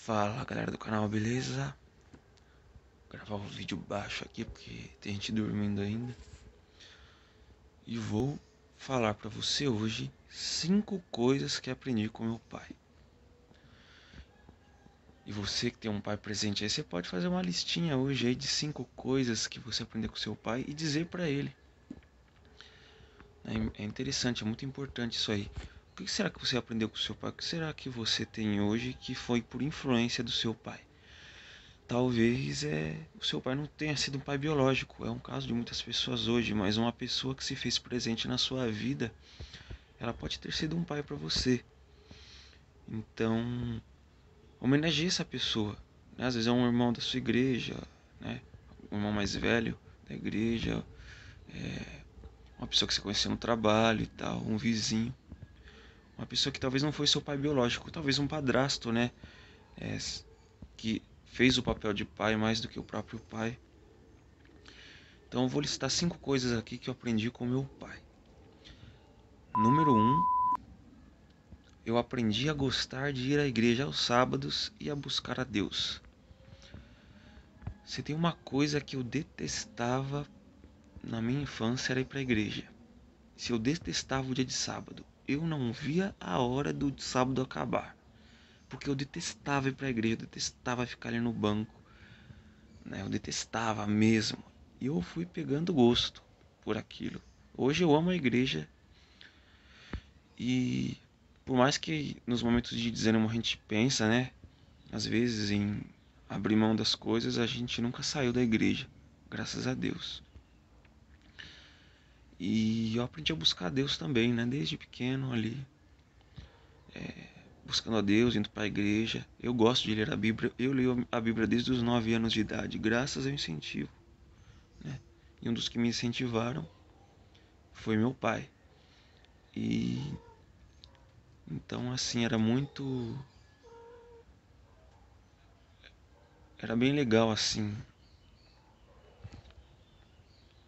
Fala galera do canal, beleza? Vou gravar um vídeo baixo aqui porque tem gente dormindo ainda. E vou falar pra você hoje 5 coisas que aprendi com meu pai. E você que tem um pai presente aí, você pode fazer uma listinha hoje aí de 5 coisas que você aprendeu com seu pai e dizer pra ele. É interessante, é muito importante isso aí. O que será que você aprendeu com seu pai? O que será que você tem hoje que foi por influência do seu pai? Talvez o seu pai não tenha sido um pai biológico, é um caso de muitas pessoas hoje, mas uma pessoa que se fez presente na sua vida, ela pode ter sido um pai para você. Então, homenageie essa pessoa, né? Às vezes é um irmão da sua igreja, né? Um irmão mais velho da igreja, uma pessoa que você conheceu no trabalho e tal, um vizinho. Uma pessoa que talvez não foi seu pai biológico, talvez um padrasto, né? É, que fez o papel de pai mais do que o próprio pai. Então eu vou listar 5 coisas aqui que eu aprendi com meu pai. Número 1, eu aprendi a gostar de ir à igreja aos sábados e a buscar a Deus. Se tem uma coisa que eu detestava na minha infância era ir para a igreja. Se eu detestava o dia de sábado, eu não via a hora do sábado acabar. Porque eu detestava ir para a igreja, eu detestava ficar ali no banco, né? Eu detestava mesmo. E eu fui pegando gosto por aquilo. Hoje eu amo a igreja. E por mais que nos momentos de desânimo a gente pensa, né? Às vezes em abrir mão das coisas, a gente nunca saiu da igreja, graças a Deus. E eu aprendi a buscar a Deus também, né? Desde pequeno ali, buscando a Deus, indo para a igreja. Eu gosto de ler a Bíblia. Eu leio a Bíblia desde os 9 anos de idade, graças ao incentivo, né? E um dos que me incentivaram foi meu pai. E então assim, era bem legal assim,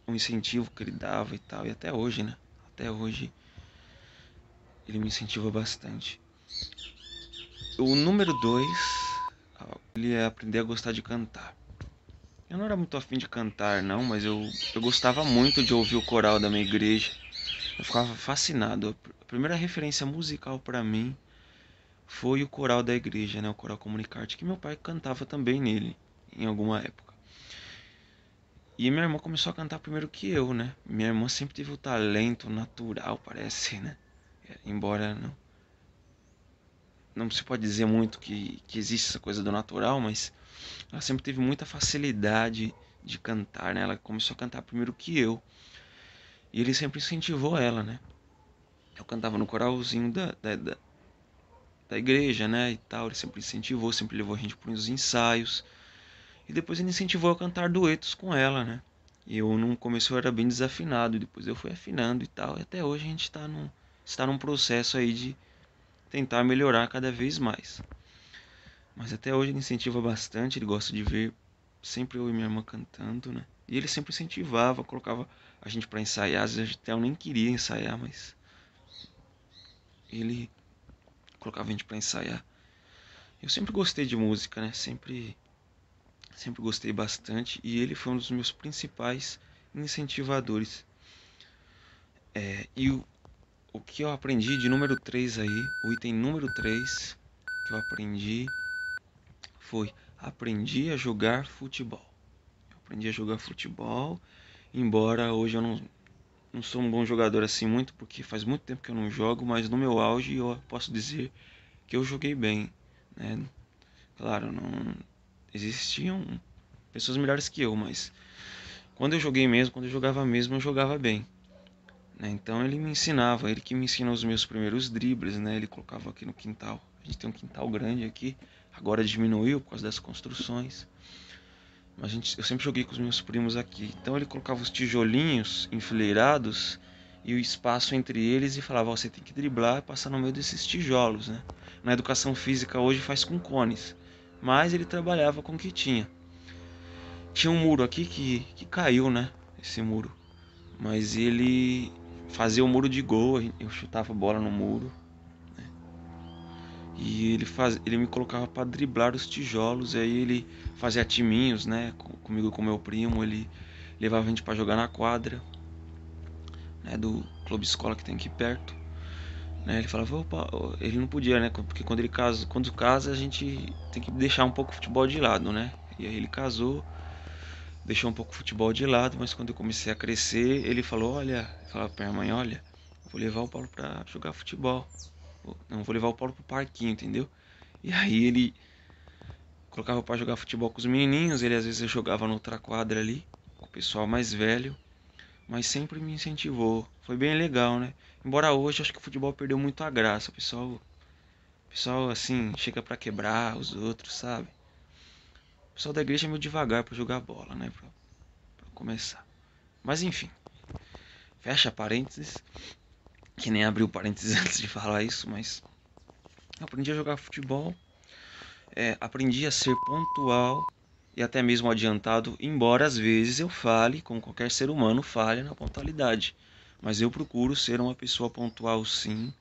o incentivo que ele dava e tal, e até hoje, né? Até hoje ele me incentiva bastante. O número 2, ele é aprender a gostar de cantar. Eu não era muito afim de cantar não, mas eu gostava muito de ouvir o coral da minha igreja. Eu ficava fascinado. A primeira referência musical para mim foi o coral da igreja, né? O coral Comunicarte, que meu pai cantava também nele, em alguma época. E minha irmã começou a cantar primeiro que eu, né? Minha irmã sempre teve o talento natural, parece, né? Embora não se pode dizer muito que existe essa coisa do natural, mas ela sempre teve muita facilidade de cantar, né? Ela começou a cantar primeiro que eu. E ele sempre incentivou ela, né? Eu cantava no coralzinho da igreja, né? E tal. Ele sempre incentivou, sempre levou a gente para uns ensaios. E depois ele incentivou a cantar duetos com ela, né? E eu no começo eu era bem desafinado, depois eu fui afinando e tal. E até hoje a gente está num processo aí de tentar melhorar cada vez mais. Mas até hoje ele incentiva bastante, ele gosta de ver sempre eu e minha irmã cantando, né? E ele sempre incentivava, colocava a gente pra ensaiar, às vezes até eu nem queria ensaiar, mas ele colocava a gente pra ensaiar. Eu sempre gostei de música, né? Sempre gostei bastante e ele foi um dos meus principais incentivadores. E o que eu aprendi de número 3 aí, o item número 3 que eu aprendi foi aprendi a jogar futebol. Eu aprendi a jogar futebol, embora hoje eu não sou um bom jogador assim muito, porque faz muito tempo que eu não jogo, mas no meu auge eu posso dizer que eu joguei bem, né? Claro, não existiam pessoas melhores que eu, mas quando eu joguei mesmo, quando eu jogava mesmo, eu jogava bem, né? Então ele me ensinava, ele que me ensinou os meus primeiros dribles, né? Ele colocava aqui no quintal. A gente tem um quintal grande aqui, agora diminuiu por causa das construções. Mas eu sempre joguei com os meus primos aqui. Então ele colocava os tijolinhos enfileirados e o espaço entre eles e falava: você tem que driblar e passar no meio desses tijolos, né? Na educação física hoje faz com cones, mas ele trabalhava com o que tinha. Tinha um muro aqui que caiu, né? Esse muro. Mas ele fazia o muro de gol, eu chutava a bola no muro. E ele me colocava para driblar os tijolos, e aí ele fazia timinhos, né, comigo e com meu primo, ele levava a gente para jogar na quadra, né, do clube escola que tem aqui perto, né? Ele falava, opa, ele não podia, né, porque quando casa a gente tem que deixar um pouco o futebol de lado, né? E aí ele casou, deixou um pouco o futebol de lado, mas quando eu comecei a crescer, ele falou, olha, falava pra minha mãe, olha, vou levar o Paulo pra jogar futebol. Não, vou levar o Paulo pro parquinho, entendeu? E aí ele colocava pra jogar futebol com os menininhos, ele às vezes jogava noutra quadra ali, com o pessoal mais velho, mas sempre me incentivou. Foi bem legal, né? Embora hoje acho que o futebol perdeu muito a graça, o pessoal assim, chega pra quebrar os outros, sabe? O pessoal da igreja é meio devagar pra jogar bola, né? Pra começar. Mas enfim, fecha parênteses, que nem abriu parênteses antes de falar isso, mas eu aprendi a jogar futebol, aprendi a ser pontual e até mesmo adiantado, embora às vezes eu fale, como qualquer ser humano falha na pontualidade. Mas eu procuro ser uma pessoa pontual sim,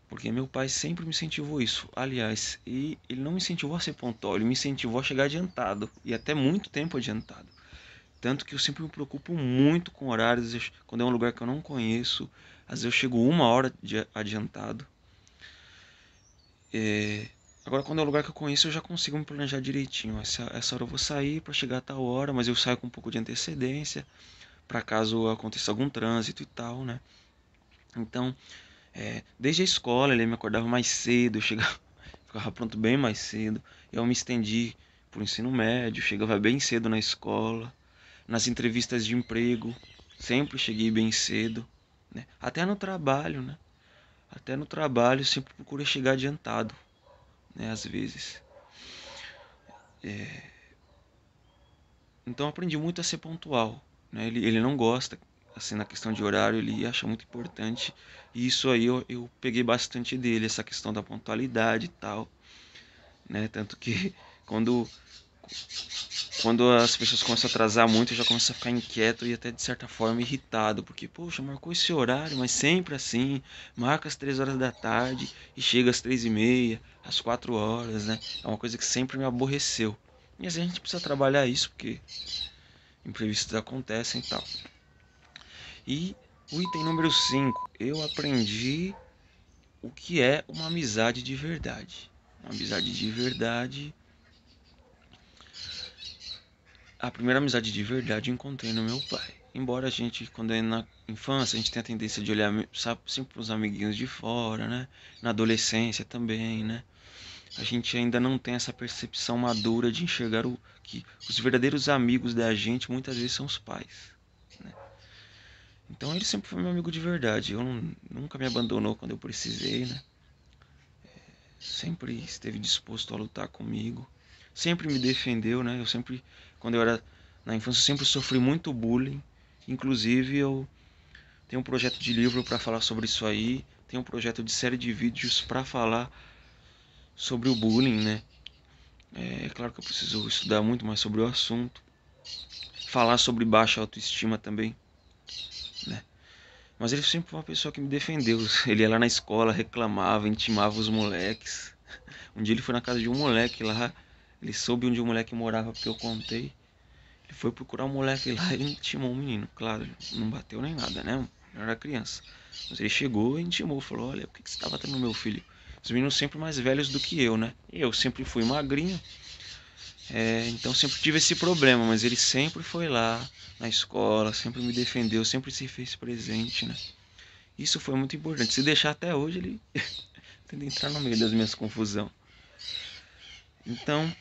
porque meu pai sempre me incentivou isso. Aliás, e ele não me incentivou a ser pontual, ele me incentivou a chegar adiantado, e até muito tempo adiantado. Tanto que eu sempre me preocupo muito com horários, quando é um lugar que eu não conheço, às vezes eu chego 1 hora adiantado. É, Agora, quando é um lugar que eu conheço, eu já consigo me planejar direitinho. Essa hora eu vou sair para chegar a tal hora, mas eu saio com um pouco de antecedência, para caso aconteça algum trânsito e tal, né? Então, desde a escola, ele me acordava mais cedo, eu chegava, ficava pronto bem mais cedo. Eu me estendi pro ensino médio, chegava bem cedo na escola, nas entrevistas de emprego, sempre cheguei bem cedo, né? Até no trabalho, né? Até no trabalho sempre procurei chegar adiantado, né? Às vezes. Então aprendi muito a ser pontual, né? Ele não gosta, assim, na questão de horário, ele acha muito importante. E isso aí eu peguei bastante dele, essa questão da pontualidade e tal, né? Tanto que quando, quando as pessoas começam a atrasar muito, eu já começo a ficar inquieto e até de certa forma irritado, porque, poxa, marcou esse horário, mas sempre assim, marca às 3 horas da tarde e chega às 3h30, às 4 horas, né? É uma coisa que sempre me aborreceu. E assim, a gente precisa trabalhar isso, porque imprevistos acontecem e tal. E o item número 5, eu aprendi o que é uma amizade de verdade. Uma amizade de verdade. A primeira amizade de verdade eu encontrei no meu pai. Embora a gente, quando é na infância, a gente tem a tendência de olhar, sabe, sempre os amiguinhos de fora, né? Na adolescência também, né? A gente ainda não tem essa percepção madura de enxergar que os verdadeiros amigos da gente muitas vezes são os pais, né? Então ele sempre foi meu amigo de verdade. Nunca me abandonou quando eu precisei, né? Sempre esteve disposto a lutar comigo. Sempre me defendeu, né? Quando eu era na infância, eu sempre sofri muito bullying. Inclusive, eu tenho um projeto de livro para falar sobre isso aí. Tenho um projeto de série de vídeos para falar sobre o bullying, né? É claro que eu preciso estudar muito mais sobre o assunto. Falar sobre baixa autoestima também, né? Mas ele sempre foi uma pessoa que me defendeu. Ele ia lá na escola, reclamava, intimava os moleques. Um dia ele foi na casa de um moleque lá. Ele soube onde o moleque morava porque eu contei. Ele foi procurar o moleque lá e intimou o menino. Claro, ele não bateu nem nada, né? Ele era criança. Mas ele chegou e intimou. Falou, olha, por que você tá batendo no meu filho? Os meninos sempre mais velhos do que eu, né? E eu sempre fui magrinho. Então sempre tive esse problema. Mas ele sempre foi lá na escola. Sempre me defendeu. Sempre se fez presente, né? Isso foi muito importante. Se deixar até hoje, ele tenta entrar no meio das minhas confusões. Então,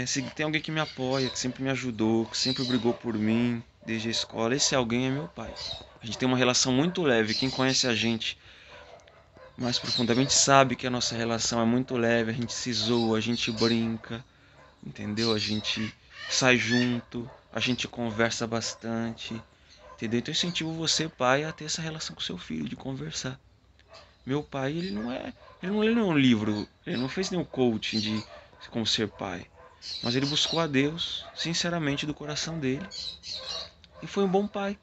se tem alguém que me apoia, que sempre me ajudou, que sempre brigou por mim desde a escola, esse alguém é meu pai. A gente tem uma relação muito leve. Quem conhece a gente mais profundamente sabe que a nossa relação é muito leve. A gente se zoa, a gente brinca, entendeu? A gente sai junto, a gente conversa bastante, entendeu? Então eu incentivo você, pai, a ter essa relação com seu filho, de conversar. Meu pai, ele não é um livro, ele não fez nenhum coaching de como ser pai. Mas ele buscou a Deus, sinceramente, do coração dele. E foi um bom pai.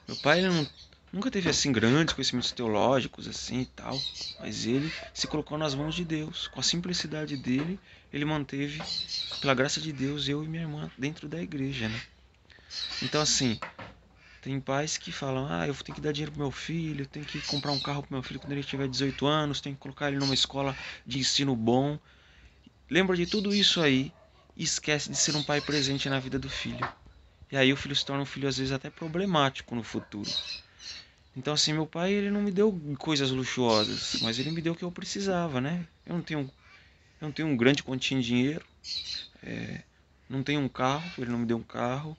Meu pai ele Nunca teve assim grandes conhecimentos teológicos assim e tal, mas ele se colocou nas mãos de Deus. Com a simplicidade dele, ele manteve, pela graça de Deus, eu e minha irmã dentro da igreja, né? Então assim, tem pais que falam: "Ah, eu tenho que dar dinheiro pro meu filho, tenho que comprar um carro pro meu filho quando ele tiver 18 anos, tenho que colocar ele numa escola de ensino bom". Lembra de tudo isso aí e esquece de ser um pai presente na vida do filho. E aí o filho se torna um filho às vezes até problemático no futuro. Então assim, meu pai, ele não me deu coisas luxuosas, mas ele me deu o que eu precisava, né? Eu não tenho um grande quantia em dinheiro, não tenho um carro, ele não me deu um carro,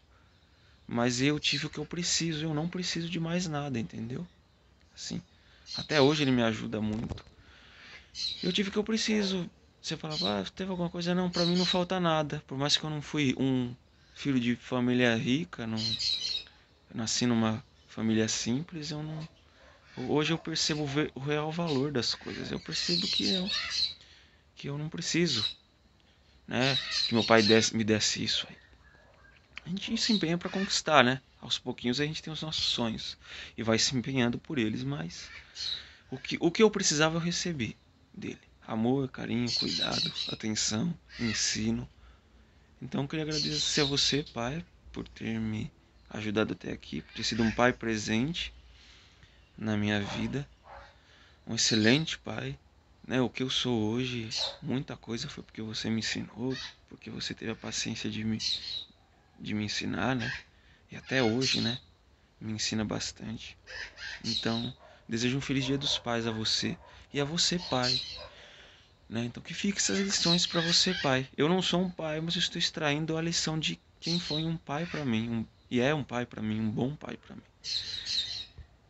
mas eu tive o que eu preciso, eu não preciso de mais nada, entendeu? Assim, até hoje ele me ajuda muito. Eu tive o que eu preciso. Você falava: "Ah, teve alguma coisa?" Não, pra mim não falta nada. Por mais que eu não fui um filho de família rica, não, eu nasci numa família simples, eu não. Hoje eu percebo o real valor das coisas. Eu percebo que eu não preciso, né? Que meu pai me desse isso aí. A gente se empenha para conquistar, né? Aos pouquinhos a gente tem os nossos sonhos e vai se empenhando por eles, mas o que eu precisava eu recebi dele. Amor, carinho, cuidado, atenção, ensino. Então eu queria agradecer a você, pai, por ter me ajudado até aqui, por ter sido um pai presente na minha vida, um excelente pai, né? O que eu sou hoje, muita coisa foi porque você me ensinou, porque você teve a paciência de me ensinar, né? E até hoje, né? Me ensina bastante. Então, desejo um feliz Dia dos Pais a você e a você, pai, né? Então, que fique essas lições para você, pai. Eu não sou um pai, mas eu estou extraindo a lição de quem foi um pai para mim, e é um pai para mim, um bom pai para mim.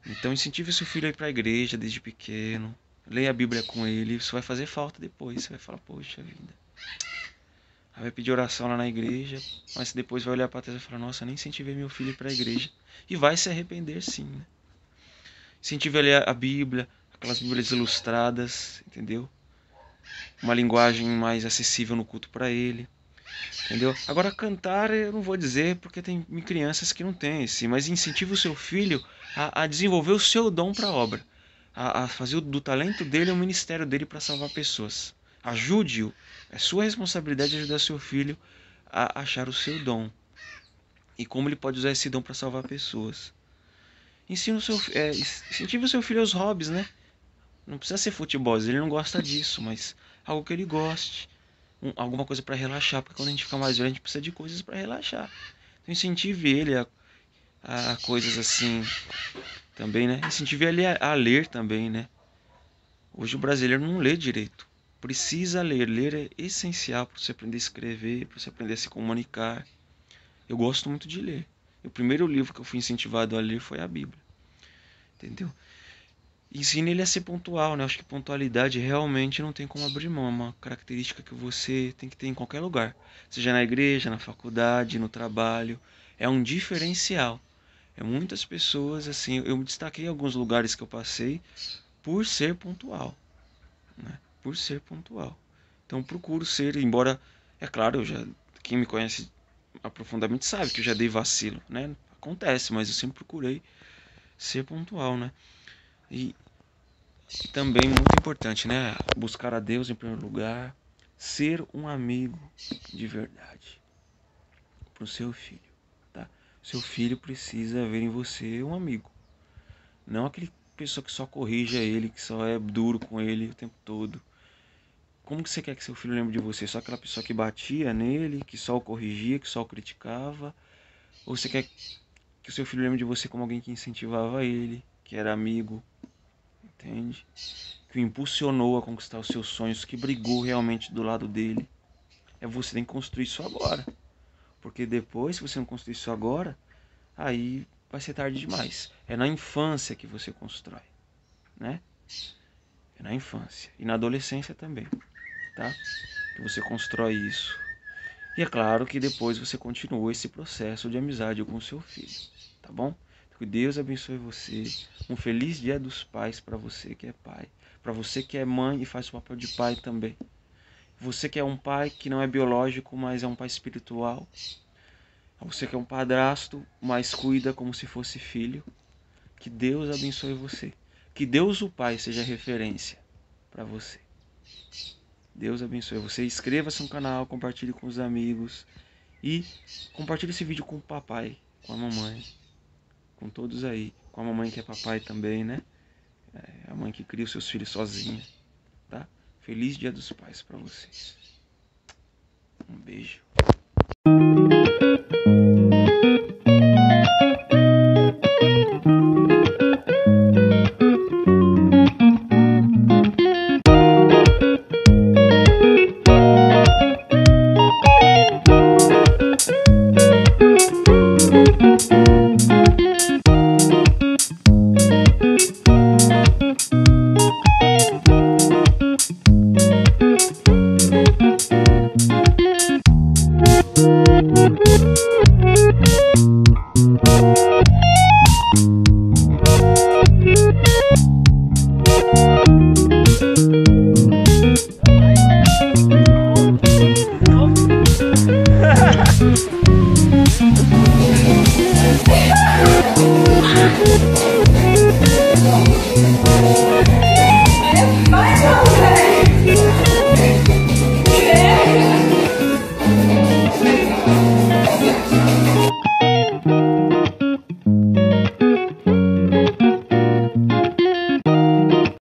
Então, incentive seu filho a ir para a igreja desde pequeno. Leia a Bíblia com ele, isso vai fazer falta depois. Você vai falar: "Poxa vida". Aí vai pedir oração lá na igreja, mas depois vai olhar para trás e falar: "Nossa, nem incentivei meu filho para a igreja". E vai se arrepender sim, né? Incentive a ler a Bíblia, aquelas Bíblias ilustradas, entendeu? Uma linguagem mais acessível no culto para ele, entendeu? Agora cantar eu não vou dizer porque tem crianças que não têm esse, mas incentive o seu filho a desenvolver o seu dom para a obra, a fazer do talento dele o ministério dele para salvar pessoas. Ajude-o, é sua responsabilidade ajudar seu filho a achar o seu dom e como ele pode usar esse dom para salvar pessoas. Incentive o seu filho aos hobbies, né? Não precisa ser futebol, ele não gosta disso, mas algo que ele goste. Alguma coisa para relaxar, porque quando a gente fica mais velho, a gente precisa de coisas para relaxar. Então incentive ele a coisas assim também, né? Incentive ele a ler também, né? Hoje o brasileiro não lê direito. Precisa ler. Ler é essencial para você aprender a escrever, para você aprender a se comunicar. Eu gosto muito de ler. O primeiro livro que eu fui incentivado a ler foi a Bíblia. Entendeu? Ensine ele a ser pontual, né? Acho que pontualidade realmente não tem como abrir mão. É uma característica que você tem que ter em qualquer lugar. Seja na igreja, na faculdade, no trabalho. É um diferencial. É muitas pessoas, assim, eu me destaquei em alguns lugares que eu passei por ser pontual, né? Por ser pontual. Então procuro ser, embora, é claro, quem me conhece aprofundadamente sabe que eu já dei vacilo, né? Acontece, mas eu sempre procurei ser pontual, né? E também muito importante, né? Buscar a Deus em primeiro lugar, ser um amigo de verdade para o seu filho, tá? Seu filho precisa ver em você um amigo, não aquele pessoa que só corrige ele, que só é duro com ele o tempo todo. Como que você quer que seu filho lembre de você? Só aquela pessoa que batia nele, que só o corrigia, que só o criticava? Ou você quer que o seu filho lembre de você como alguém que incentivava ele, que era amigo, entende? Que o impulsionou a conquistar os seus sonhos, que brigou realmente do lado dele. Você tem que construir isso agora. Porque depois, se você não construir isso agora, aí vai ser tarde demais. É na infância que você constrói, né? É na infância. E na adolescência também, tá? Que você constrói isso. E é claro que depois você continua esse processo de amizade com o seu filho, tá bom? Que Deus abençoe você. Um feliz Dia dos Pais para você que é pai. Para você que é mãe e faz o papel de pai também. Você que é um pai que não é biológico, mas é um pai espiritual. Você que é um padrasto, mas cuida como se fosse filho. Que Deus abençoe você. Que Deus o Pai seja referência para você. Deus abençoe você. Inscreva-se no canal, compartilhe com os amigos. E compartilhe esse vídeo com o papai, com a mamãe, com todos aí. Com a mamãe que é papai também, né? A mãe que cria os seus filhos sozinha, tá? Feliz Dia dos Pais para vocês. Um beijo.